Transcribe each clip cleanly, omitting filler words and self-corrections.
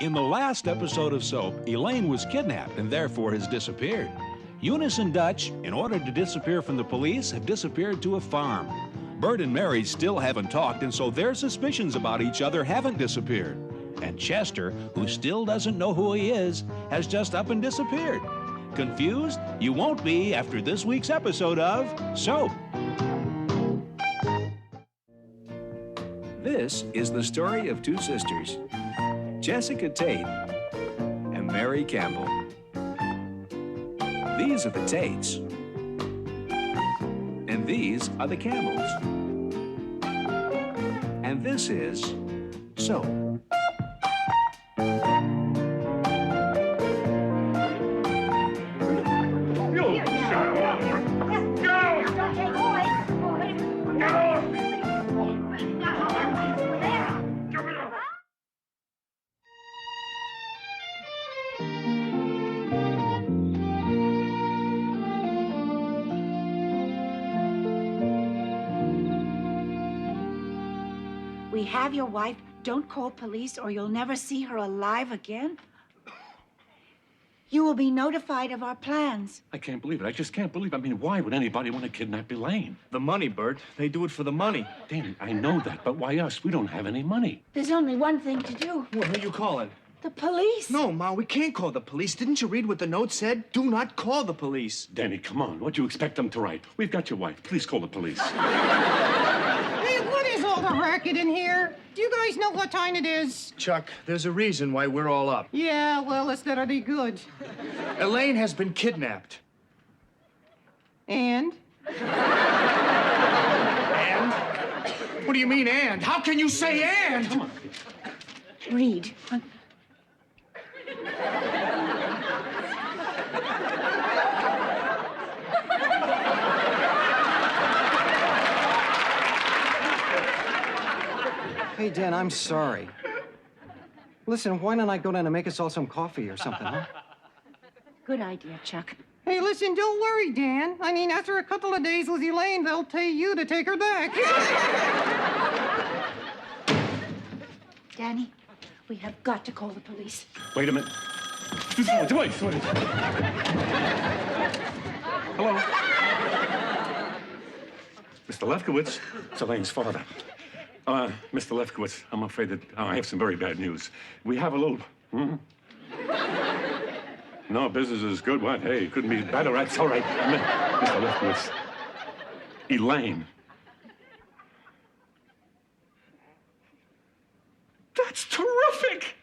In the last episode of Soap, Elaine was kidnapped and therefore has disappeared. Eunice and Dutch, in order to disappear from the police, have disappeared to a farm. Bert and Mary still haven't talked, and so their suspicions about each other haven't disappeared. And Chester, who still doesn't know who he is, has just up and disappeared. Confused? You won't be after this week's episode of Soap. This is the story of two sisters, Jessica Tate and Mary Campbell. These are the Tates, and these are the Campbells. And this is Soap. We have your wife. Don't call police or you'll never see her alive again. You will be notified of our plans. I can't believe it. I just can't believe it. I mean, why would anybody want to kidnap Elaine? The money, Bert. They do it for the money. Danny, I know that, but why us? We don't have any money. There's only one thing to do. Well, who are you calling? The police. No, Ma, we can't call the police. Didn't you read what the note said? Do not call the police. Danny, come on. What do you expect them to write? We've got your wife. Please call the police. Hey, what is all the racket in here? Do you guys know what time it is? Chuck, there's a reason why we're all up. Yeah, well, it's better be good. Elaine has been kidnapped. And? And? What do you mean, and? How can you say and? Come on. Read. Hey, Dan, I'm sorry. Listen, why don't I go down and make us all some coffee or something, huh? Good idea, Chuck. Hey, listen, don't worry, Dan. I mean, after a couple of days with Elaine, they'll pay you to take her back. Danny, we have got to call the police. Wait a minute. Wait. Hello? Mr. Lefkowitz, it's Elaine's father. Mr. Lefkowitz, I'm afraid that I have some very bad news. We have a little... No, business is good. What? Hey, it couldn't be better. That's all right. Mr. Lefkowitz. Elaine. That's terrific!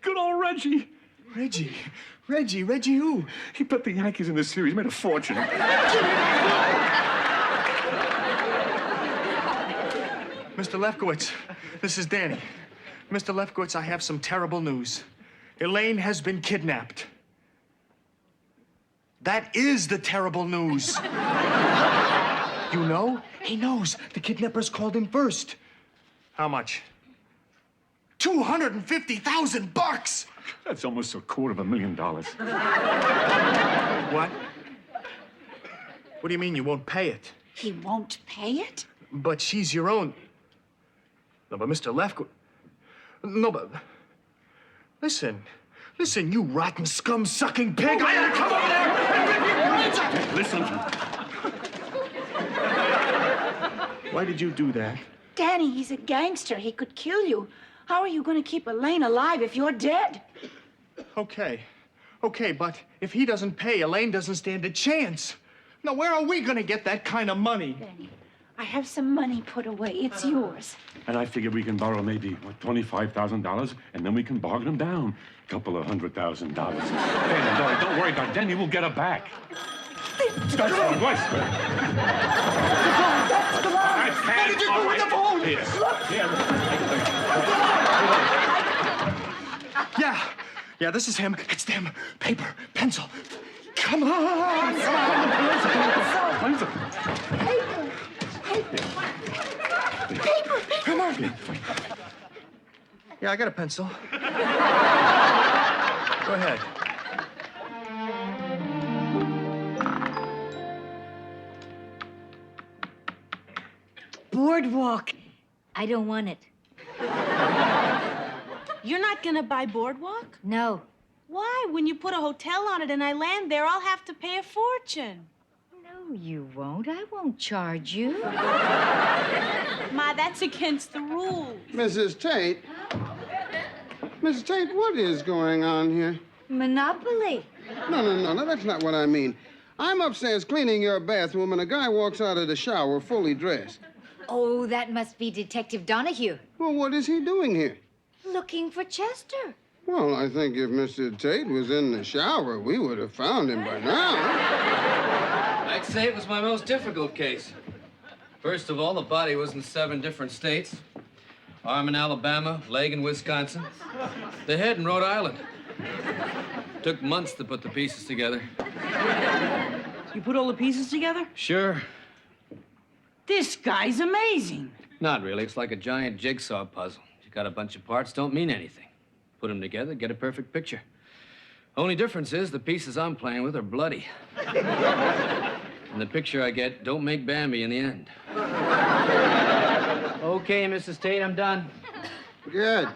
Good old Reggie. Reggie who? He put the Yankees in the series, made a fortune. Mr. Lefkowitz, this is Danny. Mr. Lefkowitz, I have some terrible news. Elaine has been kidnapped. That is the terrible news. You know? He knows. The kidnappers called him first. How much? $250,000. That's almost $250,000. What? What do you mean you won't pay it? He won't pay it? But she's your own. No, but Mr. Lefkowitz. No, but. Listen, you rotten scum-sucking pig! I had to come over there and rip your brains out! Listen. Why did you do that? Danny, he's a gangster. He could kill you. How are you going to keep Elaine alive if you're dead? Okay, but if he doesn't pay, Elaine doesn't stand a chance. Now, where are we going to get that kind of money? Danny, I have some money put away. It's yours. And I figure we can borrow maybe, $25,000, and then we can bargain them down. A couple of $100,000. Danny, don't worry about Danny. We'll get her back. That's all right. What did you do with the phone? Yeah, this is him. It's them. Paper, pencil. Come on! Paper. Come on. Yeah, I got a pencil. Go ahead. Boardwalk. I don't want it. You're not gonna buy Boardwalk? No. Why? When you put a hotel on it and I land there, I'll have to pay a fortune. No, you won't. I won't charge you. Ma, that's against the rules. Mrs. Tate? Mrs. Tate, what is going on here? Monopoly. No, that's not what I mean. I'm upstairs cleaning your bathroom, and a guy walks out of the shower fully dressed. Oh, that must be Detective Donahue. Well, what is he doing here? Looking for Chester. Well, I think if Mr. Tate was in the shower, we would have found him by now. I'd say it was my most difficult case. First of all, the body was in 7 different states. Arm in Alabama, leg in Wisconsin, the head in Rhode Island. Took months to put the pieces together. You put all the pieces together? Sure. This guy's amazing. Not really. It's like a giant jigsaw puzzle. You got a bunch of parts, don't mean anything. Put them together, get a perfect picture. Only difference is the pieces I'm playing with are bloody. And the picture I get don't make Bambi in the end. Okay, Mrs. Tate, I'm done. Good.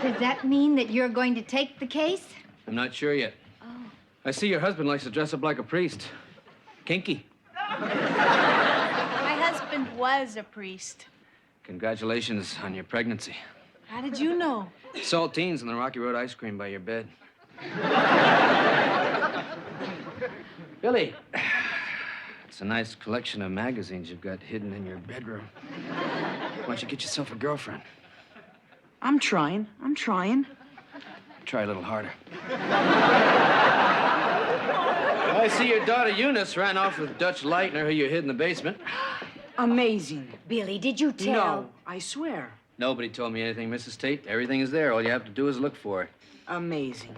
Does that mean that you're going to take the case? I'm not sure yet. Oh. I see your husband likes to dress up like a priest. Kinky. My husband was a priest. Congratulations on your pregnancy. How did you know? Saltines and the Rocky Road ice cream by your bed. Billy, it's a nice collection of magazines you've got hidden in your bedroom. Why don't you get yourself a girlfriend? I'm trying. Try a little harder. I see your daughter Eunice ran off with Dutch Lightner, who you hid in the basement. Amazing. Billy, did you tell? No, I swear. Nobody told me anything, Mrs. Tate. Everything is there. All you have to do is look for it. Amazing.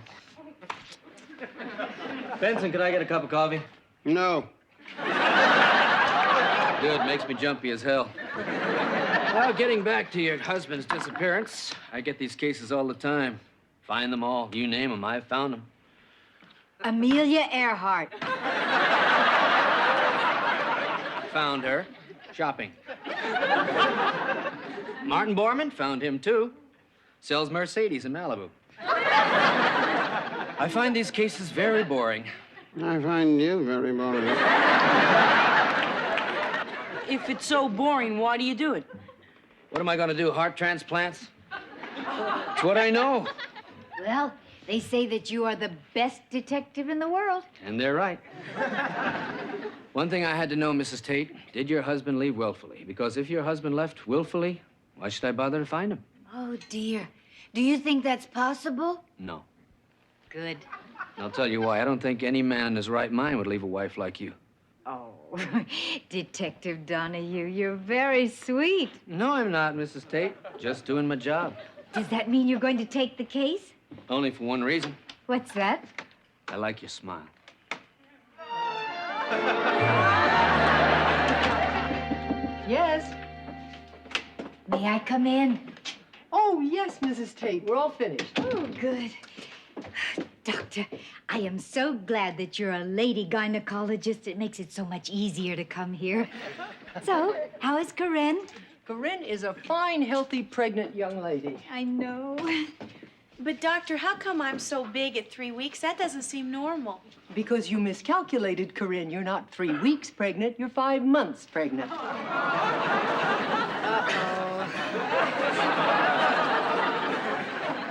Benson, can I get a cup of coffee? No. Good, makes me jumpy as hell. Now, getting back to your husband's disappearance, I get these cases all the time. Find them all. You name them, I've found them. Amelia Earhart. Found her. Shopping. Martin Borman, found him too. Sells Mercedes in Malibu. I find these cases very boring. I find you very boring. If it's so boring, why do you do it? What am I gonna do, heart transplants? It's what I know. Well, they say that you are the best detective in the world. And they're right. One thing I had to know, Mrs. Tate, did your husband leave willfully? Because if your husband left willfully, why should I bother to find him? Oh, dear. Do you think that's possible? No. Good. I'll tell you why. I don't think any man in his right mind would leave a wife like you. Oh, Detective Donahue, you're very sweet. No, I'm not, Mrs. Tate. Just doing my job. Does that mean you're going to take the case? Only for one reason. What's that? I like your smile. Yes. May I come in? Oh, yes, Mrs. Tate. We're all finished. Oh, good. Doctor, I am so glad that you're a lady gynecologist. It makes it so much easier to come here. So, how is Corinne? Corinne is a fine, healthy, pregnant young lady. I know. But, Doctor, how come I'm so big at 3 weeks? That doesn't seem normal. Because you miscalculated, Corinne. You're not 3 weeks pregnant, you're 5 months pregnant.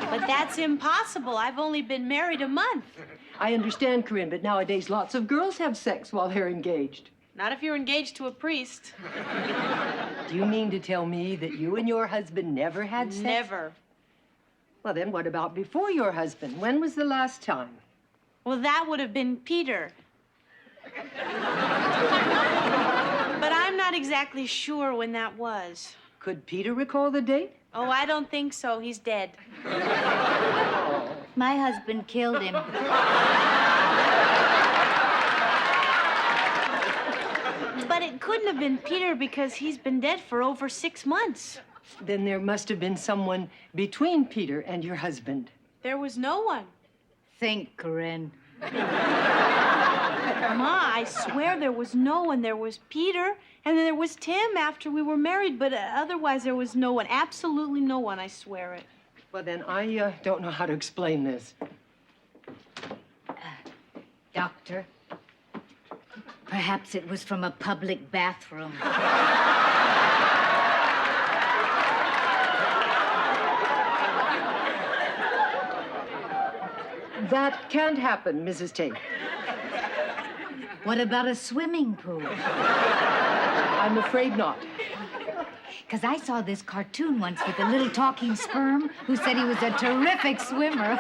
But that's impossible. I've only been married a month. I understand, Corinne, but nowadays lots of girls have sex while they're engaged. Not if you're engaged to a priest. Do you mean to tell me that you and your husband never had sex? Never. Well, then what about before your husband? When was the last time? Well, that would have been Peter. But I'm not exactly sure when that was. Could Peter recall the date? Oh, I don't think so. He's dead. My husband killed him. But it couldn't have been Peter because he's been dead for over 6 months. Then there must have been someone between Peter and your husband. There was no one. Think, Corinne. Ma, I swear there was no one. There was Peter, and then there was Tim after we were married, but otherwise there was no one. Absolutely no one, I swear it. Well, then, I don't know how to explain this. Doctor, perhaps it was from a public bathroom. That can't happen, Mrs. Tate. What about a swimming pool? I'm afraid not. Because I saw this cartoon once with a little talking sperm who said he was a terrific swimmer.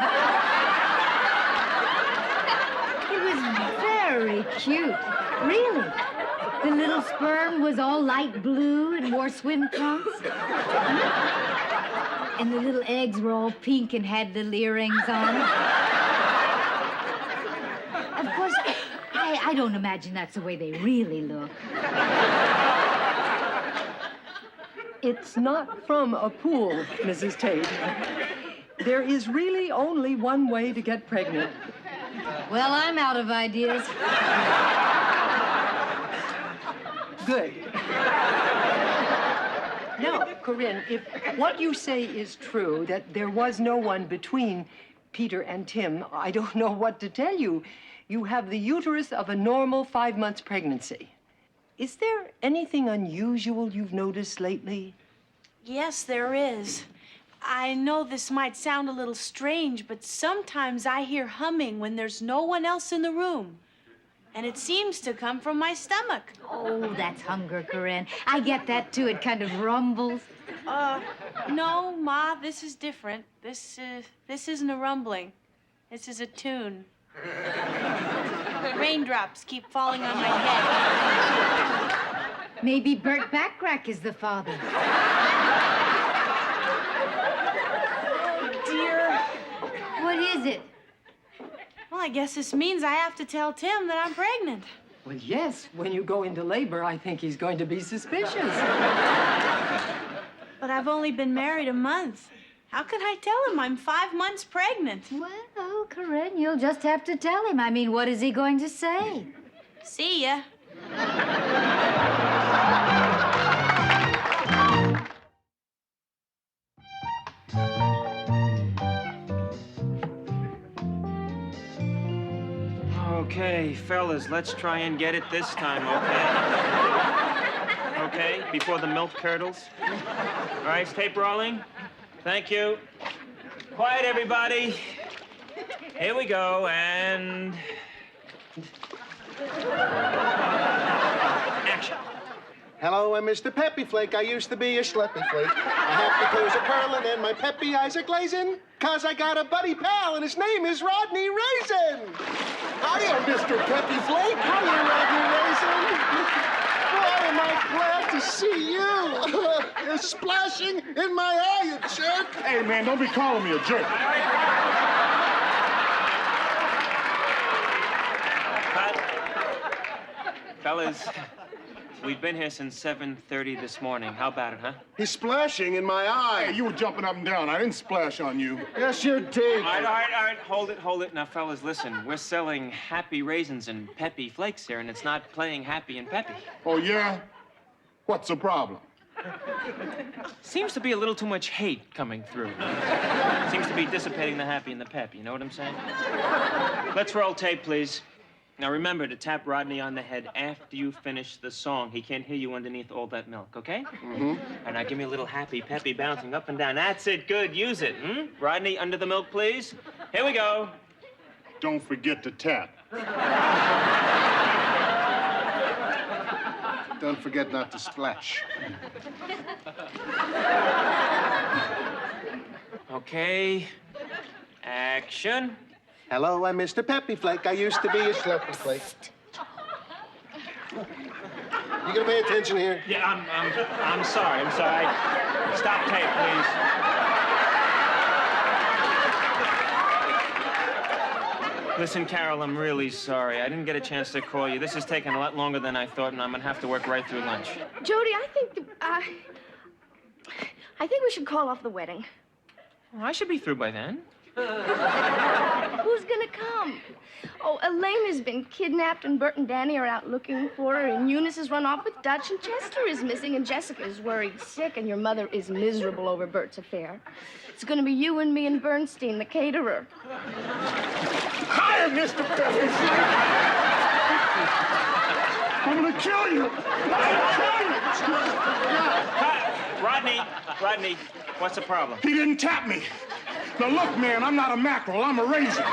He was very cute. Really. The little sperm was all light blue and wore swim trunks. And the little eggs were all pink and had little earrings on. Of course, I don't imagine that's the way they really look. It's not from a pool, Mrs. Tate. There is really only one way to get pregnant. Well, I'm out of ideas. Good. Now, Corinne, if what you say is true, that there was no one between Peter and Tim, I don't know what to tell you. You have the uterus of a normal 5 months pregnancy. Is there anything unusual you've noticed lately? Yes, there is. I know this might sound a little strange, but sometimes I hear humming when there's no one else in the room. And it seems to come from my stomach. Oh, that's hunger, Corinne. I get that, too. It kind of rumbles. No, Ma, this is different. This isn't a rumbling. This is a tune. Raindrops keep falling on my head. Maybe Bert Backrack is the father. Oh, dear. What is it? Well, I guess this means I have to tell Tim that I'm pregnant. Well, yes. When you go into labor, I think he's going to be suspicious. But I've only been married a month. How could I tell him I'm 5 months pregnant? Well, Corinne, you'll just have to tell him. I mean, what is he going to say? See ya. Okay, fellas, let's try and get it this time, okay? Okay, before the milk curdles. All right, tape rolling. Thank you. Quiet, everybody. Here we go, and... action. Hello, I'm Mr. Peppy Flake. I used to be a schleppy flake. My happy toes are curling and my peppy eyes are glazing, 'cause I got a buddy pal and his name is Rodney Raisin. Hiya, Mr. Peppy Flake. Hiya, Rodney Raisin. Boy, am I glad to see you. You're splashing in my eye, you jerk. Hey, man, don't be calling me a jerk. Cut. Fellas, we've been here since 7:30 this morning. How about it, huh? He's splashing in my eye. Hey, you were jumping up and down. I didn't splash on you. Yes, you did. All right. Hold it. Now, fellas, listen. We're selling happy raisins and peppy flakes here, and it's not playing happy and peppy. Oh, yeah? What's the problem? Seems to be a little too much hate coming through. Seems to be dissipating the happy and the pep, you know what I'm saying? Let's roll tape, please. Now remember to tap Rodney on the head after you finish the song. He can't hear you underneath all that milk, okay? Mm-hmm. And now give me a little happy, peppy bouncing up and down. That's it, good, use it. Rodney, under the milk, please. Here we go. Don't forget to tap. Don't forget not to splash. Okay, action. Hello, I'm Mr. Peppy Flake. I used to be a schleppy flake. You gonna pay attention here? Yeah, I'm sorry. Stop tape, please. Listen, Carol, I'm really sorry. I didn't get a chance to call you. This is taking a lot longer than I thought, and I'm gonna have to work right through lunch. Jody, I think we should call off the wedding. Well, I should be through by then. Who's gonna come? Oh, Elaine has been kidnapped, and Bert and Danny are out looking for her, and Eunice has run off with Dutch, and Chester is missing, and Jessica is worried sick, and your mother is miserable over Bert's affair. It's gonna be you and me and Bernstein, the caterer. Hi, Mr. Peppy. I'm gonna kill you. Rodney, what's the problem? He didn't tap me. Now look, man, I'm not a mackerel, I'm a raisin.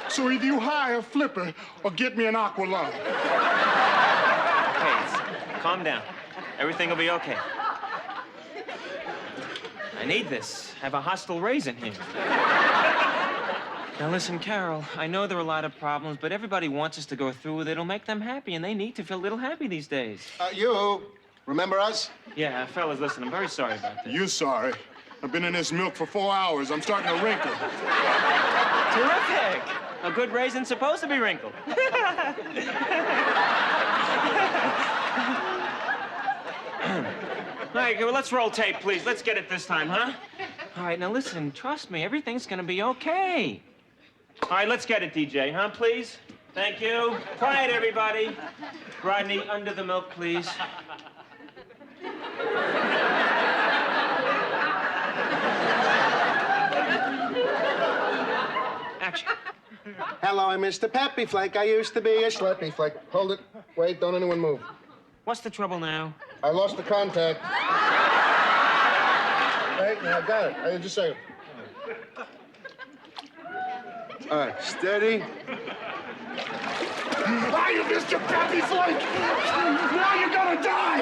So either you hire a flipper or get me an aqualung. Okay, calm down. Everything will be okay. I need this. I have a hostile raisin here. Now listen, Carol, I know there are a lot of problems, but everybody wants us to go through with it. It'll make them happy, and they need to feel a little happy these days. You, remember us? Yeah, fellas, listen, I'm very sorry about this. You sorry? I've been in this milk for 4 hours. I'm starting to wrinkle. Terrific! A good raisin's supposed to be wrinkled. All right, well, let's roll tape, please. Let's get it this time, huh? All right, now listen, trust me, everything's gonna be okay. All right, let's get it, DJ, huh, please? Thank you. Quiet, everybody. Rodney, under the milk, please. Action. Hello, I'm Mr. Peppy Flake. I used to be a Schleppy Flake. Hold it. Wait, don't anyone move. What's the trouble now? I lost the contact. Wait, I got it. Just a second. All right, steady. Why, you Mr. Peppy Flake? Now you're gonna die!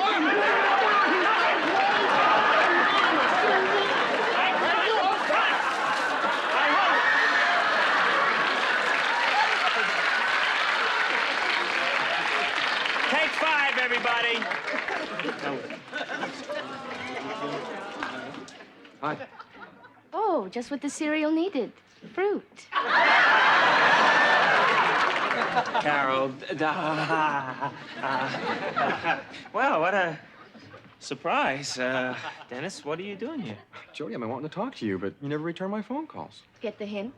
Take 5, everybody. Hi. Oh, just what the cereal needed. Fruit. Carol, well, what a surprise. Dennis, what are you doing here? Jody, I've been wanting to talk to you, but you never return my phone calls. Get the hint?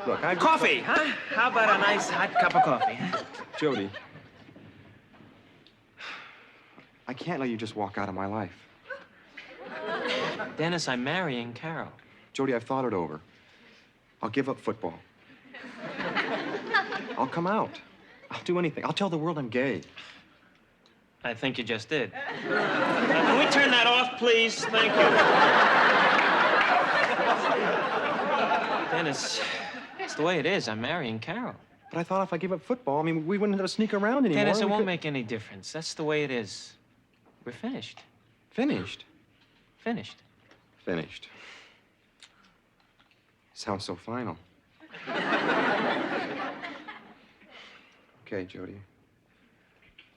Look, I... Coffee, huh? How about a nice hot cup of coffee, huh? Jody, I can't let you just walk out of my life. Dennis, I'm marrying Carol. Jody, I've thought it over. I'll give up football. I'll come out. I'll do anything. I'll tell the world I'm gay. I think you just did. Can we turn that off, please? Thank you. Dennis, it's the way it is. I'm marrying Carol. But I thought if I gave up football, I mean, we wouldn't have to sneak around anymore. Dennis, it won't make any difference. That's the way it is. We're finished. Finished? Finished. Finished. Sounds so final. Okay, Jody.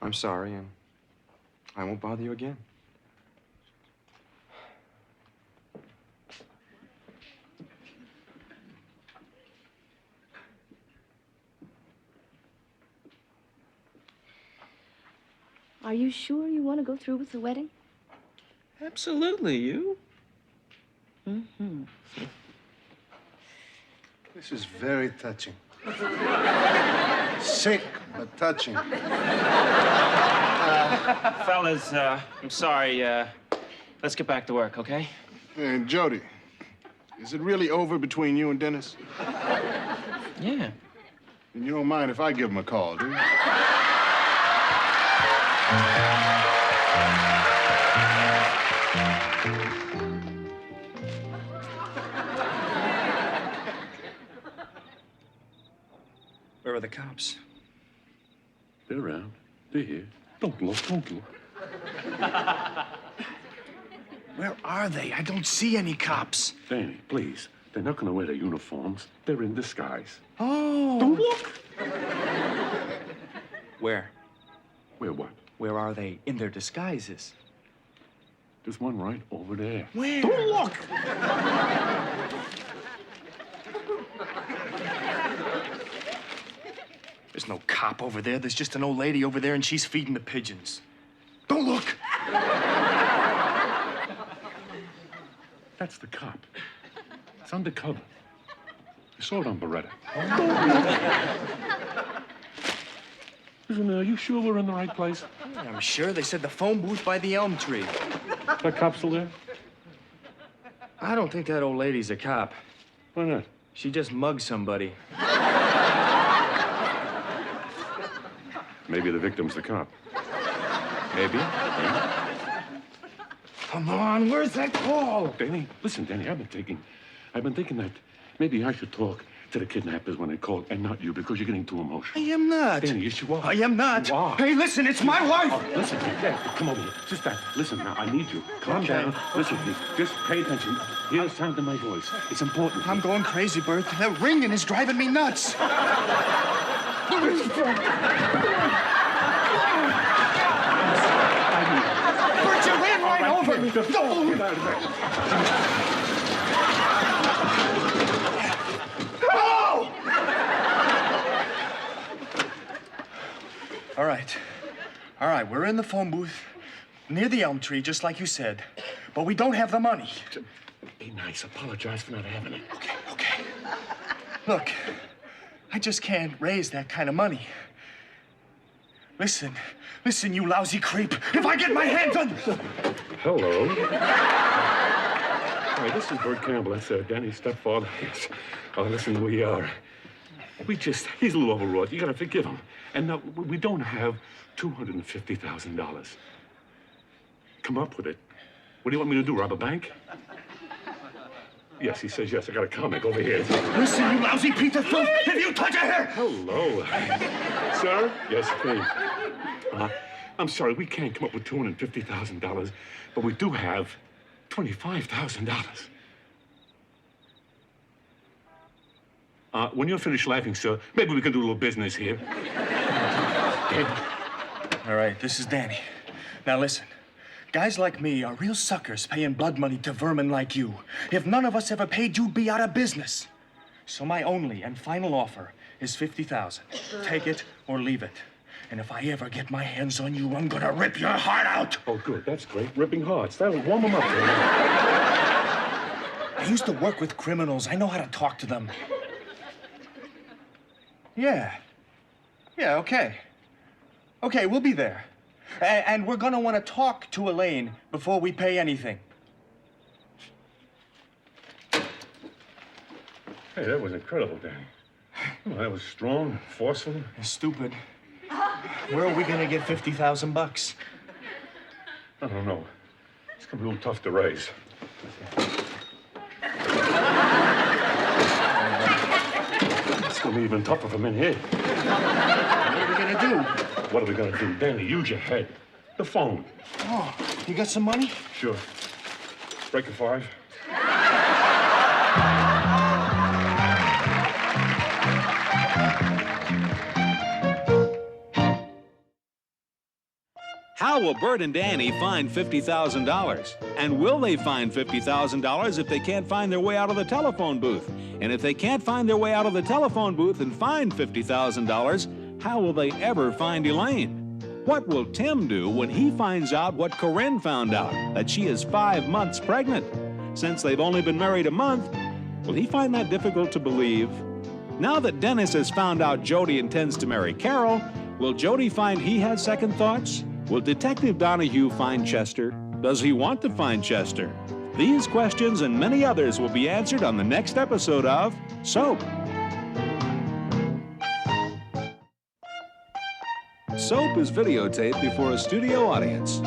I'm sorry, and I won't bother you again. Are you sure you want to go through with the wedding? Absolutely, you. Mm-hmm. This is very touching. Sick, but touching. Fellas, I'm sorry. Let's get back to work, okay? Hey, Jody, is it really over between you and Dennis? Yeah. And you don't mind if I give him a call, do you? Where are the cops? They're around. They're here. Don't look, don't look. Where are they? I don't see any cops. Danny, please. They're not gonna wear their uniforms. They're in disguise. Oh. Don't look! Where? Where what? Where are they in their disguises? There's one right over there. Where? Don't look! There's no cop over there. There's just an old lady over there, and she's feeding the pigeons. Don't look! That's the cop. It's undercover. You saw it on Beretta. Listen, are you sure we're in the right place? I'm sure. They said the phone booth by the elm tree. That cop still there? I don't think that old lady's a cop. Why not? She just mugged somebody. Maybe the victim's the cop. Maybe. Come on, where's that call? Danny, listen, Danny, I've been thinking that maybe I should talk to the kidnappers when they call, and not you, because you're getting too emotional. I am not. Danny, yes, you are. I am not. You are. Hey, listen, it's my wife. Oh, listen, Dad, come over here. Sister, listen now, I need you. Calm down. Listen, please. Just pay attention. Hear the sound of my voice. It's important. I'm going crazy, Bert. That ringing is driving me nuts. Bert, you ran right over me. Get out of there. All right, we're in the phone booth near the elm tree, just like you said, but we don't have the money. Be nice. Apologize for not having it. Okay. Look, I just can't raise that kind of money. Listen, you lousy creep. If I get my hands on... Hello. Hi, this is Bert Campbell. That's Danny's stepfather. Yes. Oh, listen, he's a little overwrought. You gotta forgive him. And now, we don't have $250,000. Come up with it. What do you want me to do, rob a bank? Yes, he says yes. I got a comic over here. Listen, you lousy piece of filth. If you touch a hair... Hello. Sir? Yes, please. I'm sorry, we can't come up with $250,000, but we do have $25,000. When you're finished laughing, sir, maybe we can do a little business here. All right, this is Danny. Now listen, guys like me are real suckers paying blood money to vermin like you. If none of us ever paid, you'd be out of business. So my only and final offer is $50,000. Take it or leave it. And if I ever get my hands on you, I'm gonna rip your heart out. Oh, good. That's great. Ripping hearts. That'll warm them up. I used to work with criminals. I know how to talk to them. Yeah, okay. Okay, we'll be there. And we're gonna want to talk to Elaine before we pay anything. Hey, that was incredible, Danny. Well, that was strong, forceful. And stupid. Where are we gonna get $50,000? I don't know. It's gonna be a little tough to raise. It's gonna be even tougher from in here. What are we gonna do? What are we gonna do? Danny, use your head. The phone. Oh, you got some money? Sure. Break a 5. How will Bert and Danny find $50,000? And will they find $50,000 if they can't find their way out of the telephone booth? And if they can't find their way out of the telephone booth and find $50,000, how will they ever find Elaine? What will Tim do when he finds out what Corinne found out, that she is 5 months pregnant? Since they've only been married a month, will he find that difficult to believe? Now that Dennis has found out Jody intends to marry Carol, will Jody find he has second thoughts? Will Detective Donahue find Chester? Does he want to find Chester? These questions and many others will be answered on the next episode of Soap. Soap is videotaped before a studio audience.